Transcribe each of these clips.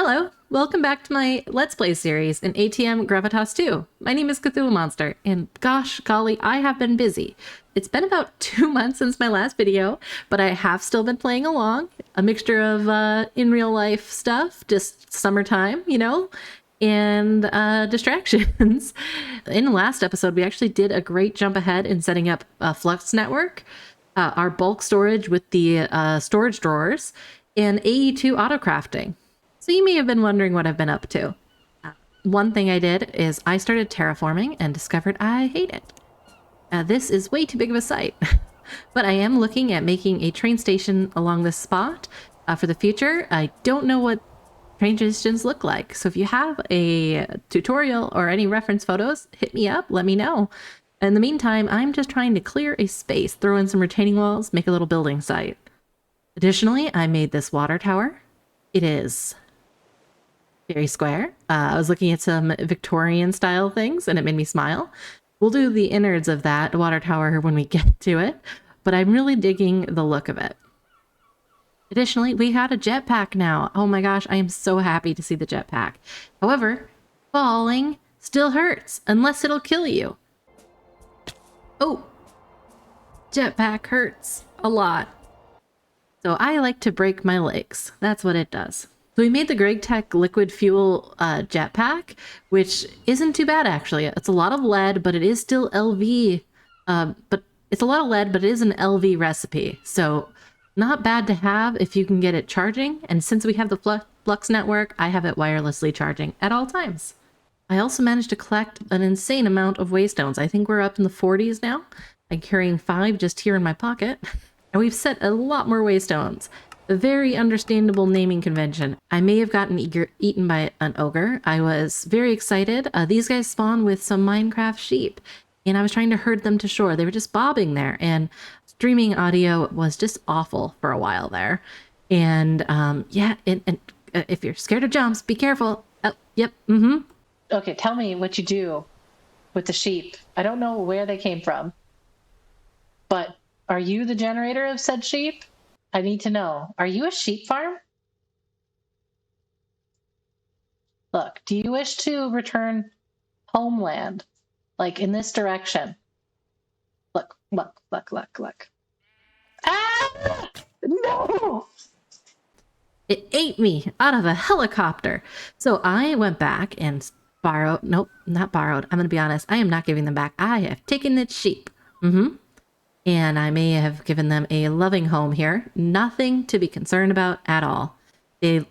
Hello, welcome back to my Let's Play series in ATM Gravitas 2. My name is Cthulhamonster, and gosh golly, I have been busy. It's been about 2 months since my last video, but I have still been playing along. A mixture of in real life stuff, just summertime, and distractions. In the last episode, we actually did a great jump ahead in setting up a Flux network, our bulk storage with the storage drawers, and AE2 auto crafting. So you may have been wondering what I've been up to. One thing I did is I started terraforming and discovered I hate it. This is way too big of a site, but I am looking at making a train station along this spot for the future. I don't know what train stations look like, so if you have a tutorial or any reference photos, hit me up, let me know. In the meantime, I'm just trying to clear a space, throw in some retaining walls, make a little building site. Additionally, I made this water tower. It is very square. I was looking at some Victorian style things and it made me smile. We'll do the innards of that water tower when we get to it, but I'm really digging the look of it. Additionally, we had a jetpack now. Oh my gosh, I am so happy to see the jetpack. However, falling still hurts unless it'll kill you. Oh, jetpack hurts a lot. So I like to break my legs. That's what it does. So we made the gregtech liquid fuel jetpack, which isn't too bad actually. It's a lot of lead, but it is still LV. But it's a lot of lead, but it is an LV recipe. So not bad to have if you can get it charging. And since we have the Flux network, I have it wirelessly charging at all times. I also managed to collect an insane amount of waystones. I think we're up in the 40s now. I'm carrying 5 just here in my pocket. And we've set a lot more waystones. A very understandable naming convention. I may have gotten eaten by an ogre. I was very excited. These guys spawn with some Minecraft sheep, and I was trying to herd them to shore. They were just bobbing there, and streaming audio was just awful for a while there. And yeah, and if you're scared of jumps, be careful. Oh, yep, Okay, tell me what you do with the sheep. I don't know where they came from, but are you the generator of said sheep? I need to know. Are you a sheep farm? Look, do you wish to return homeland? Like in this direction? Look. Ah! No! It ate me out of a helicopter. So I went back and borrowed. Nope, not borrowed. I'm going to be honest. I am not giving them back. I have taken its sheep. And I may have given them a loving home here. Nothing to be concerned about at all. They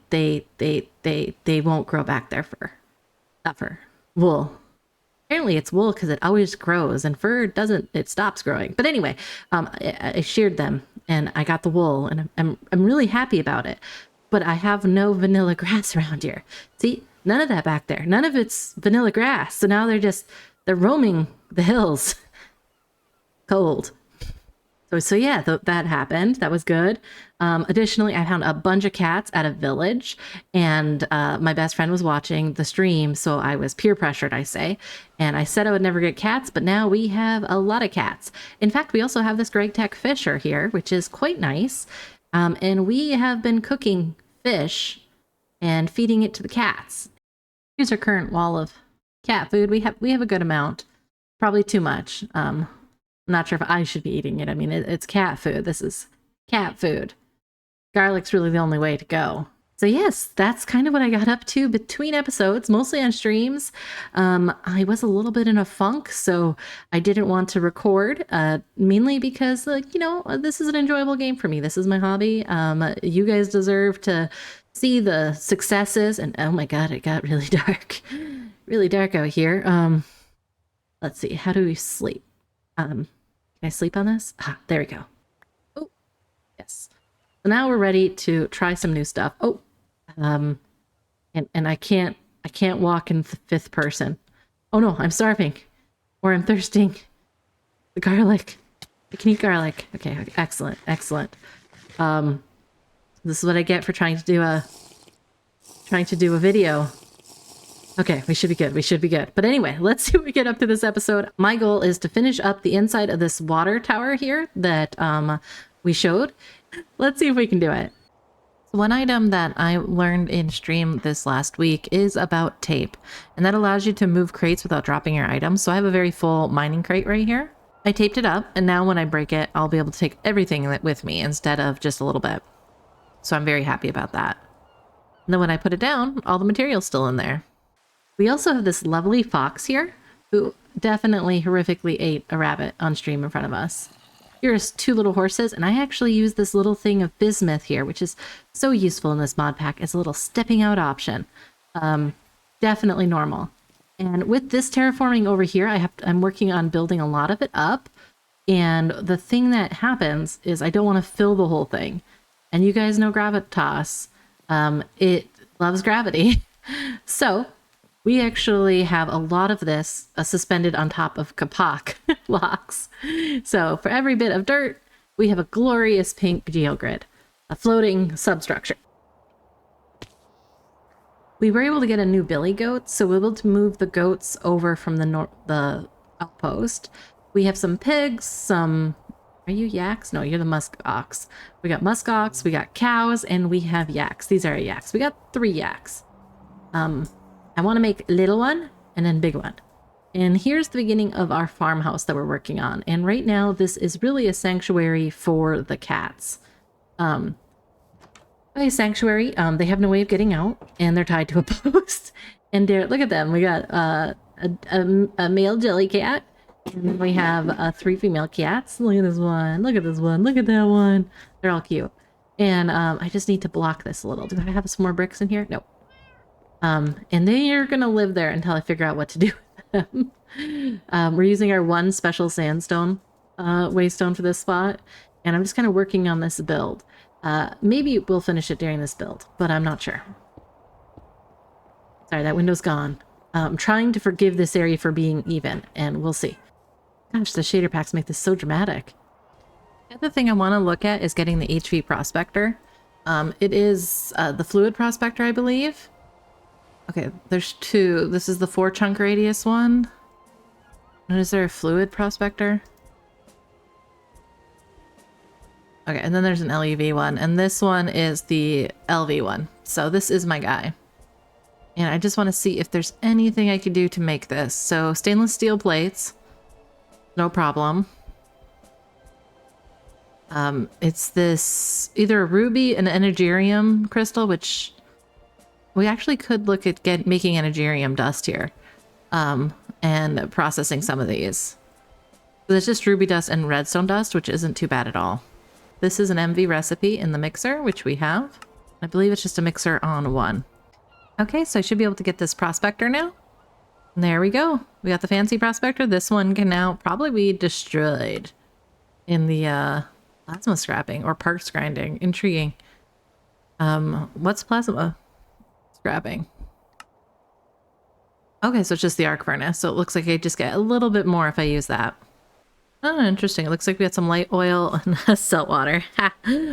won't grow back their fur. Not fur. Wool. Apparently it's wool because it always grows, and fur doesn't, it stops growing. But anyway, I sheared them and I got the wool, and I'm really happy about it. But I have no vanilla grass around here. See, none of that back there. None of it's vanilla grass. So now they're roaming the hills. Cold. So yeah, that happened. That was good. Additionally, I found a bunch of cats at a village, and my best friend was watching the stream, so I was peer pressured, I say. And I said I would never get cats, but now we have a lot of cats. In fact, we also have this gregtech fisher here, which is quite nice. And we have been cooking fish and feeding it to the cats. Here's our current wall of cat food. We have a good amount, probably too much. I'm not sure if I should be eating it. I mean, it's cat food. This is cat food. Garlic's really the only way to go. So yes, that's kind of what I got up to between episodes, mostly on streams. I was a little bit in a funk, so I didn't want to record, mainly because, this is an enjoyable game for me. This is my hobby. You guys deserve to see the successes. And oh my God, it got really dark. Really dark out here. Let's see. How do we sleep? Can I sleep on this? There we go. Oh, yes. So now we're ready to try some new stuff. Oh, and I can't walk in the 5th person. Oh no, I'm starving, or I'm thirsting. The garlic. I can eat garlic. Okay, excellent. This is what I get for trying to do a video. Okay, we should be good. But anyway, let's see what we get up to this episode. My goal is to finish up the inside of this water tower here that we showed. Let's see if we can do it. One item that I learned in stream this last week is about tape, and that allows you to move crates without dropping your items. So I have a very full mining crate right here. I taped it up, and now when I break it, I'll be able to take everything with me instead of just a little bit. So I'm very happy about that. And then when I put it down, all the material's still in there. We also have this lovely fox here, who definitely horrifically ate a rabbit on stream in front of us. Here's 2 little horses, and I actually use this little thing of bismuth here, which is so useful in this mod pack as a little stepping out option. Definitely normal. And with this terraforming over here, I'm working on building a lot of it up. And the thing that happens is I don't want to fill the whole thing. And you guys know Gravitas. It loves gravity. So we actually have a lot of this suspended on top of kapak blocks. So for every bit of dirt, we have a glorious pink geogrid, a floating substructure. We were able to get a new billy goat, so we're able to move the goats over from the outpost. We have some pigs, some... Are you yaks? No, you're the musk ox. We got musk ox, we got cows, and we have yaks. These are our yaks. We got 3 yaks. I want to make little one and then big one. And here's the beginning of our farmhouse that we're working on. And right now, this is really a sanctuary for the cats. By sanctuary, they have no way of getting out, and they're tied to a post. And look at them. We got a male jelly cat, and then we have 3 female cats. Look at this one. Look at this one. Look at that one. They're all cute. And I just need to block this a little. Do I have some more bricks in here? Nope. And they are gonna live there until I figure out what to do with them. We're using our 1 special sandstone waystone for this spot, and I'm just kind of working on this build. Maybe we'll finish it during this build, but I'm not sure. Sorry, that window's gone. I'm trying to forgive this area for being even, and we'll see. Gosh, the shader packs make this so dramatic. The other thing I want to look at is getting the HV prospector. It is the fluid prospector, I believe. Okay, there's 2. This is the 4 chunk radius one. And is there a fluid prospector? Okay, and then there's an LEV one, and this one is the LV one. So this is my guy. And I just want to see if there's anything I could do to make this. So stainless steel plates, no problem. It's this either a ruby and an energerium crystal, which we actually could look at making energerium dust here, and processing some of these. So there's just ruby dust and redstone dust, which isn't too bad at all. This is an MV recipe in the mixer, which we have. I believe it's just a mixer on 1. Okay, so I should be able to get this prospector now. And there we go. We got the fancy prospector. This one can now probably be destroyed in the plasma scrapping or parts grinding. Intriguing. What's plasma scrapping? Okay, so it's just the arc furnace. So it looks like I just get a little bit more if I use that. Oh, interesting. It looks like we got some light oil and salt water.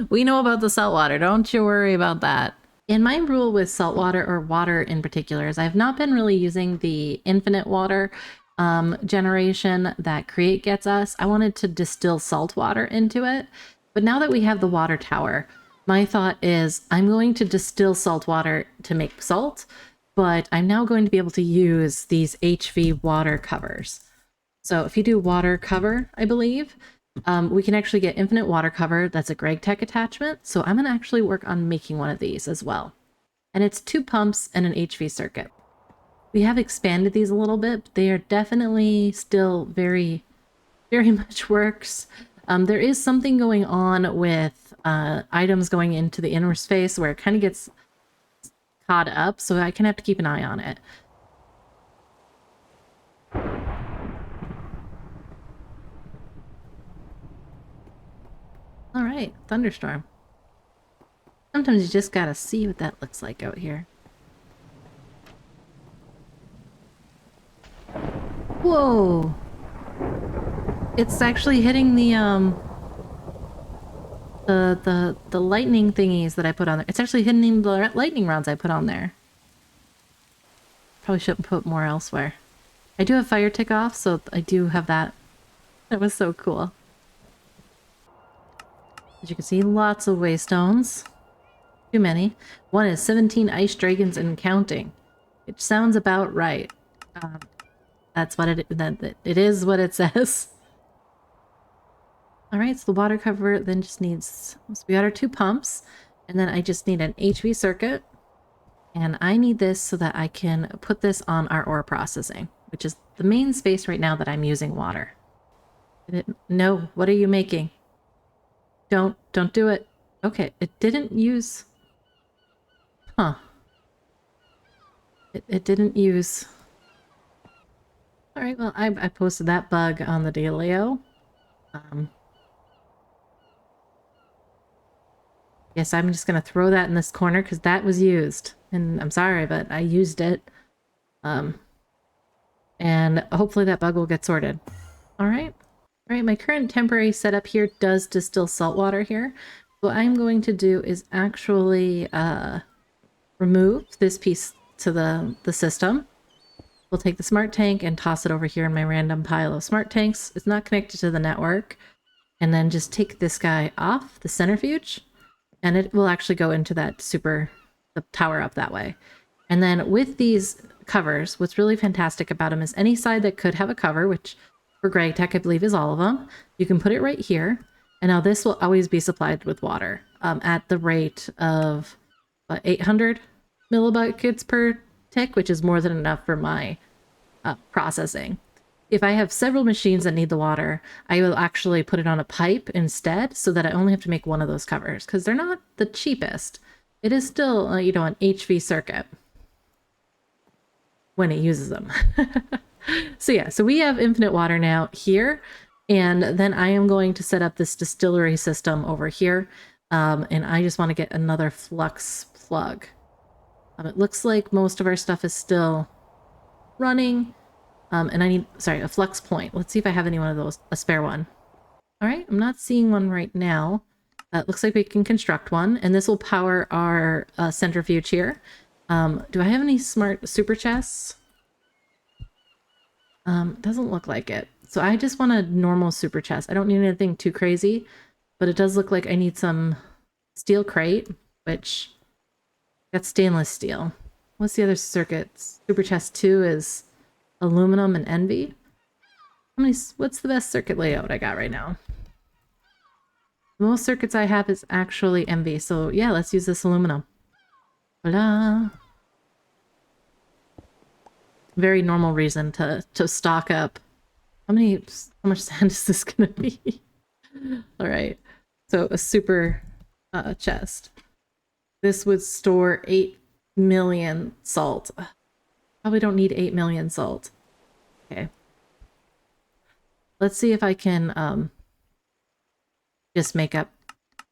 We know about the salt water. Don't you worry about that. And my rule with salt water, or water in particular, is I've not been really using the infinite water generation that Create gets us. I wanted to distill salt water into it. But now that we have the water tower, my thought is I'm going to distill salt water to make salt, but I'm now going to be able to use these HV water covers. So if you do water cover, I believe, we can actually get infinite water cover. That's a gregtech attachment. So I'm going to actually work on making one of these as well. And it's 2 pumps and an HV circuit. We have expanded these a little bit, but they are definitely still very, very much works. There is something going on with items going into the inner space where it kind of gets caught up. So I kind of have to keep an eye on it. All right, thunderstorm. Sometimes you just gotta see what that looks like out here. Whoa! It's actually hitting the lightning thingies that I put on there. It's actually hitting the lightning rods I put on there. Probably shouldn't put more elsewhere. I do have fire tick off, so I do have that. That was so cool. As you can see, lots of waystones. Too many. One is 17 ice dragons and counting. It sounds about right. That's what it is what it says. All right, so the water cover then just needs, so we got our 2 pumps, and then I just need an HV circuit, and I need this so that I can put this on our ore processing, which is the main space right now that I'm using water. No, what are you making? Don't do it. Okay, it didn't use, huh. It didn't use. All right, well, I posted that bug on the Dealio. Yes, I'm just gonna throw that in this corner because that was used. And I'm sorry, but I used it. And hopefully that bug will get sorted. All right. All right, my current temporary setup here does distill salt water here. What I'm going to do is actually remove this piece to the system. We'll take the smart tank and toss it over here in my random pile of smart tanks. It's not connected to the network. And then just take this guy off, the centrifuge, and it will actually go into that the tower up that way. And then with these covers, what's really fantastic about them is any side that could have a cover, which for gregtech I believe is all of them, you can put it right here. And now this will always be supplied with water at the rate of 800 millibuckets per tick, which is more than enough for my processing. If I have several machines that need the water, I will actually put it on a pipe instead so that I only have to make one of those covers because they're not the cheapest. It is still, you know, an HV circuit when it uses them. So yeah, so we have infinite water now here, and then I am going to set up this distillery system over here, and I just want to get another flux plug. It looks like most of our stuff is still running. And I need, sorry, a flux point. Let's see if I have any one of those, a spare one. All right, I'm not seeing one right now. It looks like we can construct one, and this will power our centrifuge here. Do I have any smart super chests? Doesn't look like it. So I just want a normal super chest. I don't need anything too crazy, but it does look like I need some steel crate, which that's stainless steel. What's the other circuits? Super chest 2 is aluminum and envy. What's the best circuit layout I got right now? Most circuits I have is actually envy, so yeah, let's use this aluminum. Voila. Very normal reason to stock up. How much sand is this gonna be? All right, so a super chest. This would store 8 million salt. Probably don't need 8 million salt. Okay. Let's see if I can just make up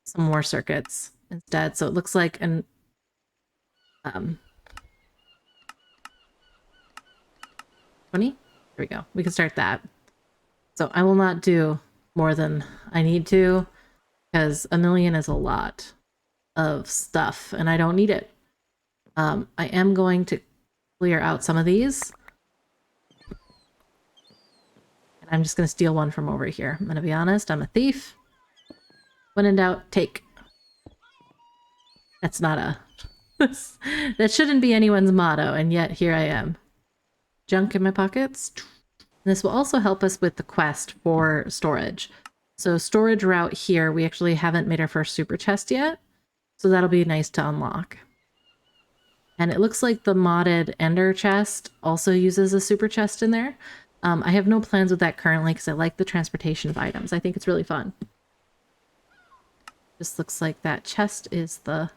some more circuits instead. So it looks like an 20? There we go. We can start that. So I will not do more than I need to because 1 million is a lot of stuff and I don't need it. I am going to clear out some of these. And I'm just going to steal one from over here. I'm going to be honest, I'm a thief. When in doubt, take. That's not a... that shouldn't be anyone's motto, and yet here I am. Junk in my pockets. This will also help us with the quest for storage. So storage route here, we actually haven't made our first super chest yet. So that'll be nice to unlock. And it looks like the modded Ender chest also uses a super chest in there. I have no plans with that currently because I like the transportation of items. I think it's really fun. Just looks like that chest is the...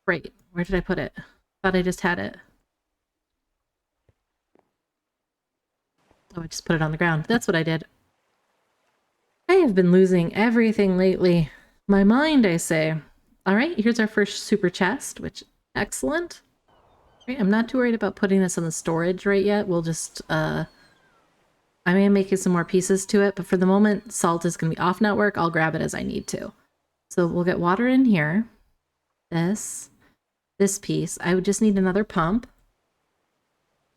Great. Where did I put it? Thought I just had it. Oh, I just put it on the ground. That's what I did. I have been losing everything lately. My mind, I say. All right, here's our first super chest, which excellent. Right, I'm not too worried about putting this on the storage right yet. We'll just, I may make some more pieces to it, but for the moment, salt is going to be off network. I'll grab it as I need to. So we'll get water in here. This piece. I would just need another pump.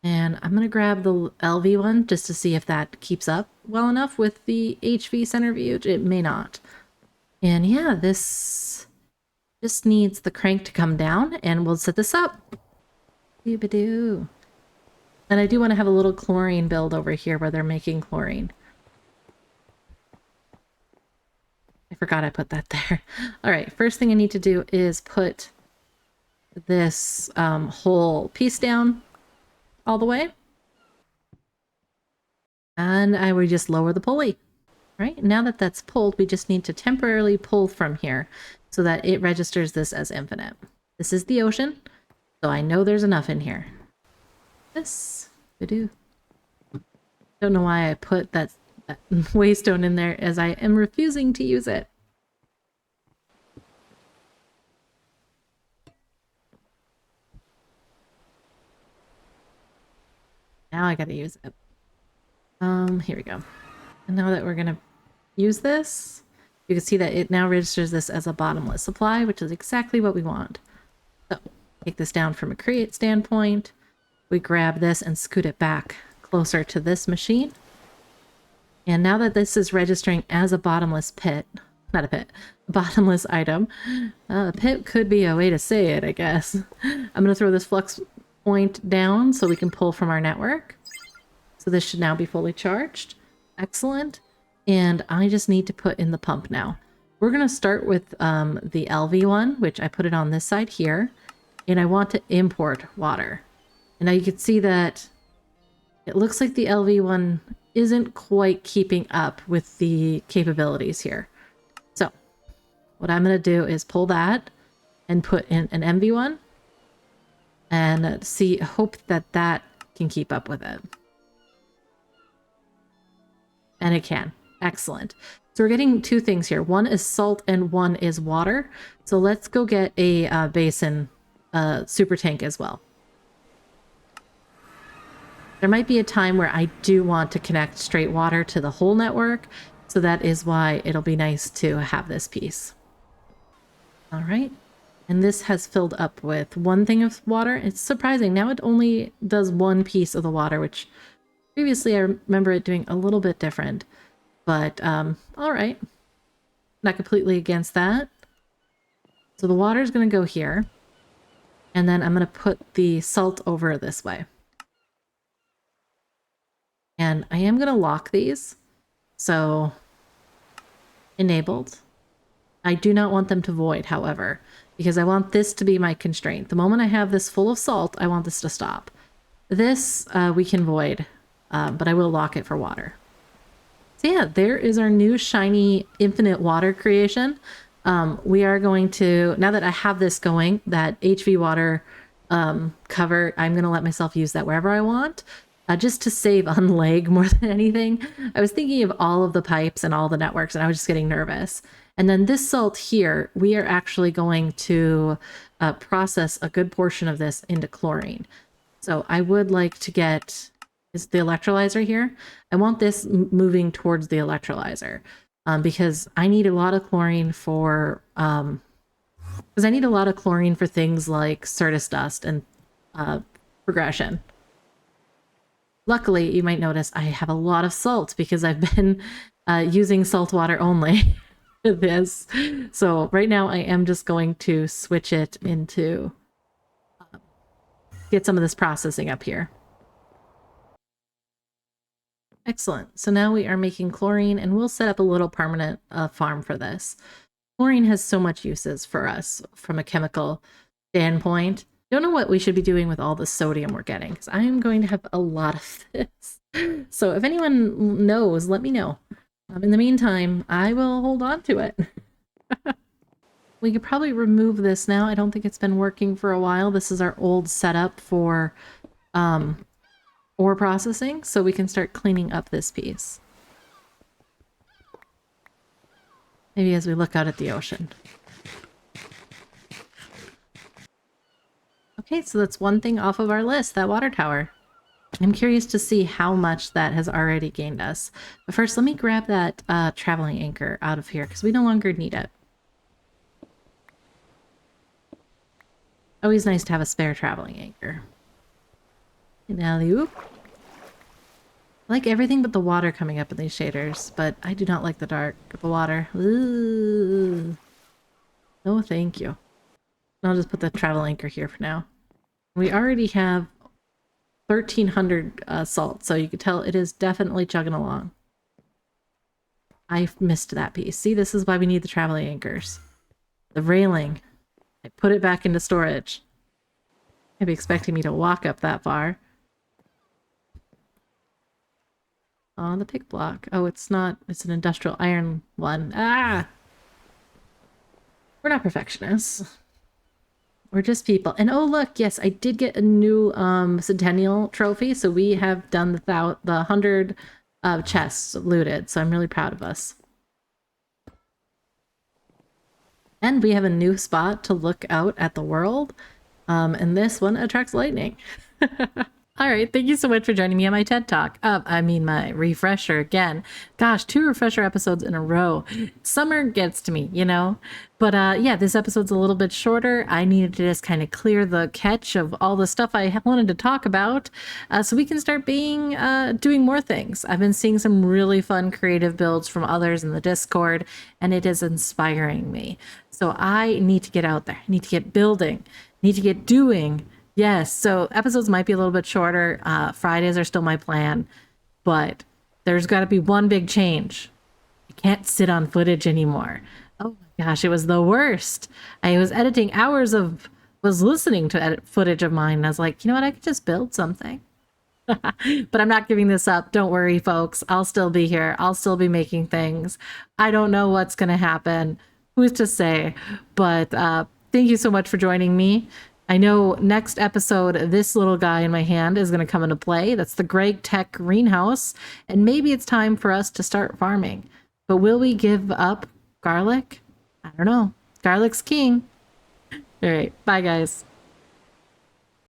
And I'm going to grab the LV one just to see if that keeps up well enough with the HV centrifuge. It may not. And yeah, this just needs the crank to come down and we'll set this up. Doo-ba-doo. And I do want to have a little chlorine build over here where they're making chlorine. I forgot I put that there. All right, first thing I need to do is put this whole piece down all the way. And I would just lower the pulley. Right, now that that's pulled, we just need to temporarily pull from here so that it registers this as infinite. This is the ocean, so I know there's enough in here. This, do. Don't know why I put that waystone in there, as I am refusing to use it. Now I gotta use it. Here we go. And now that we're gonna use this, you can see that it now registers this as a bottomless supply, which is exactly what we want. So take this down from a create standpoint. We grab this and scoot it back closer to this machine. And now that this is registering as a bottomless pit, not a pit, a bottomless item, a pit could be a way to say it, I guess. I'm going to throw this flux point down so we can pull from our network. So this should now be fully charged. Excellent. And I just need to put in the pump now. We're going to start with the LV one, which I put it on this side here. And I want to import water. And now you can see that it looks like the LV one isn't quite keeping up with the capabilities here. So what I'm going to do is pull that and put in an MV one and hope that that can keep up with it. And it can. Excellent. So we're getting two things here. One is salt and one is water. So let's go get a basin super tank as well. There might be a time where I do want to connect straight water to the whole network. So that is why it'll be nice to have this piece. All right. And this has filled up with one thing of water. It's surprising. Now it only does one piece of the water, which previously I remember it doing a little bit different. But all right. Not completely against that. So the water is going to go here. And then I'm going to put the salt over this way. And I am going to lock these. So enabled. I do not want them to void, however, because I want this to be my constraint. The moment I have this full of salt, I want this to stop. This we can void, but I will lock it for water. So yeah, there is our new shiny infinite water creation. We are going to, now that I have this going, that HV water cover, I'm going to let myself use that wherever I want. Just to save on leg more than anything. I was thinking of all of the pipes and all the networks, and I was just getting nervous. And then this salt here, we are actually going to process a good portion of this into chlorine. So I would like to get, is the electrolyzer here? I want this moving towards the electrolyzer because I need a lot of chlorine for, things like Certus dust and progression. Luckily, you might notice I have a lot of salt because I've been using salt water only for this. So right now I am just going to switch it into, get some of this processing up here. Excellent. So now we are making chlorine and we'll set up a little permanent farm for this. Chlorine has so much uses for us from a chemical standpoint. Don't know what we should be doing with all the sodium we're getting, because I am going to have a lot of this. So if anyone knows, let me know. In the meantime, I will hold on to it. We could probably remove this now. I don't think it's been working for a while. This is our old setup for ore processing, so we can start cleaning up this piece. Maybe as we look out at the ocean. Okay, so that's one thing off of our list, that water tower. I'm curious to see how much that has already gained us. But first, let me grab that traveling anchor out of here, because we no longer need it. Always nice to have a spare traveling anchor. And alley-oop. like everything but the water coming up in these shaders, but I do not like the dark, the water. Ooh. No, thank you. I'll just put the travel anchor here for now. We already have 1,300 salt, so you can tell it is definitely chugging along. I missed that piece. See, this is why we need the traveling anchors. The railing. I put it back into storage. I'd be expecting me to walk up that far. On the pick block. Oh, it's not. It's an industrial iron one. Ah! We're not perfectionists. We're just people. And oh, look, yes, I did get a new Centennial trophy. So we have done the 100 chests looted. So I'm really proud of us. And we have a new spot to look out at the world. And this one attracts lightning. All right, thank you so much for joining me on my TED Talk. My refresher again. Gosh, 2 refresher episodes in a row. Summer gets to me, you know? But yeah, this episode's a little bit shorter. I needed to just kind of clear the catch of all the stuff I wanted to talk about so we can start doing more things. I've been seeing some really fun creative builds from others in the Discord, and it is inspiring me. So I need to get out there. I need to get building. I need to get doing. Yes, so episodes might be a little bit shorter. Fridays are still my plan, but there's got to be one big change. I can't sit on footage anymore. Oh my gosh, it was the worst. I was editing was listening to edit footage of mine, and I was like, you know what, I could just build something. But I'm not giving this up. Don't worry, folks. I'll still be here. I'll still be making things. I don't know what's going to happen. Who's to say? But thank you so much for joining me. I know next episode, this little guy in my hand is going to come into play. That's the gregtech greenhouse. And maybe it's time for us to start farming. But will we give up garlic? I don't know. Garlic's king. All right. Bye, guys.